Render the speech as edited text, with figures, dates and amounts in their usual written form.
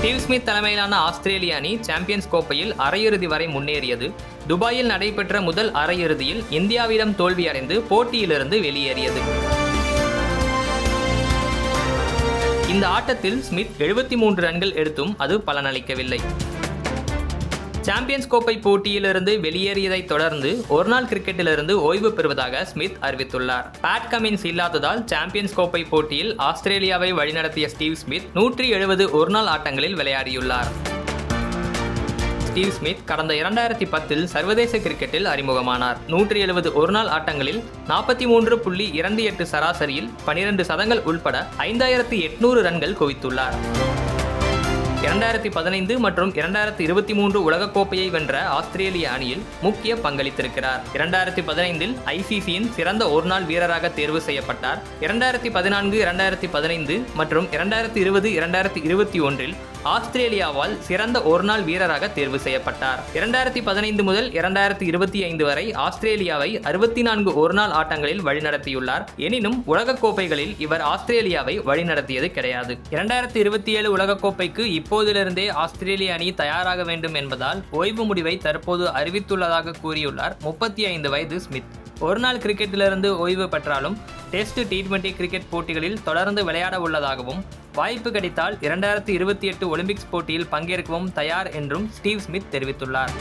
Steve Smith தலைமையிலான ஆஸ்திரேலிய அணி champions கோப்பையில் அரையிறுதி வரை முன்னேறியது. துபாயில் நடைபெற்ற முதல் அரையிறுதியில் இந்தியாவிடம் தோல்வியடைந்து போட்டியிலிருந்து வெளியேறியது. இந்த ஆட்டத்தில் ஸ்மித் 73 ரன்கள் எடுத்தும் அது பலனளிக்கவில்லை. சாம்பியன்ஸ் கோப்பை போட்டியிலிருந்து வெளியேறியதைத் தொடர்ந்து ஒருநாள் கிரிக்கெட்டிலிருந்து ஓய்வு பெறுவதாக ஸ்மித் அறிவித்துள்ளார். பேட் கமின்ஸ் இல்லாததால் சாம்பியன்ஸ் கோப்பை போட்டியில் ஆஸ்திரேலியாவை வழிநடத்திய ஸ்டீவ் ஸ்மித் 170 ஒருநாள் ஆட்டங்களில் விளையாடியுள்ளார். ஸ்டீவ் ஸ்மித் கடந்த 2010இல் சர்வதேச கிரிக்கெட்டில் அறிமுகமானார். 170 ஒருநாள் ஆட்டங்களில் 43.28 சராசரியில் 12 சதங்கள் உள்பட 5800 ரன்கள் குவித்துள்ளார். 2015 மற்றும் 2023 உலகக்கோப்பையை வென்ற ஆஸ்திரேலிய அணியில் முக்கிய பங்களித்திருக்கிறார். 2015இல் ஐசிசியின் சிறந்த ஒருநாள் வீரராக தேர்வு செய்யப்பட்டார். 2014, 2015 மற்றும் 2020, 2021இல் ஆஸ்திரேலியாவால் சிறந்த ஒருநாள் வீரராக தேர்வு செய்யப்பட்டார். 2015 முதல் 2025 வரை ஆஸ்திரேலியாவை 64 ஒருநாள் ஆட்டங்களில் வழிநடத்தியுள்ளார். எனினும் உலகக்கோப்பைகளில் இவர் ஆஸ்திரேலியாவை வழிநடத்தியது கிடையாது. 2027 உலகக்கோப்பைக்கு இப்போதிலிருந்தே ஆஸ்திரேலிய அணி தயாராக வேண்டும் என்பதால் ஓய்வு முடிவை தற்போது அறிவித்துள்ளதாக கூறியுள்ளார் 35 வயது ஸ்மித். ஒருநாள் கிரிக்கெட்டிலிருந்து ஓய்வு பெற்றாலும் டெஸ்ட், T20 கிரிக்கெட் போட்டிகளில் தொடர்ந்து விளையாட உள்ளதாகவும், வாய்ப்பு கிடைத்தால் 2028 ஒலிம்பிக்ஸ் போட்டியில் பங்கேற்கவும் தயார் என்றும் ஸ்டீவ் ஸ்மித் தெரிவித்துள்ளார்.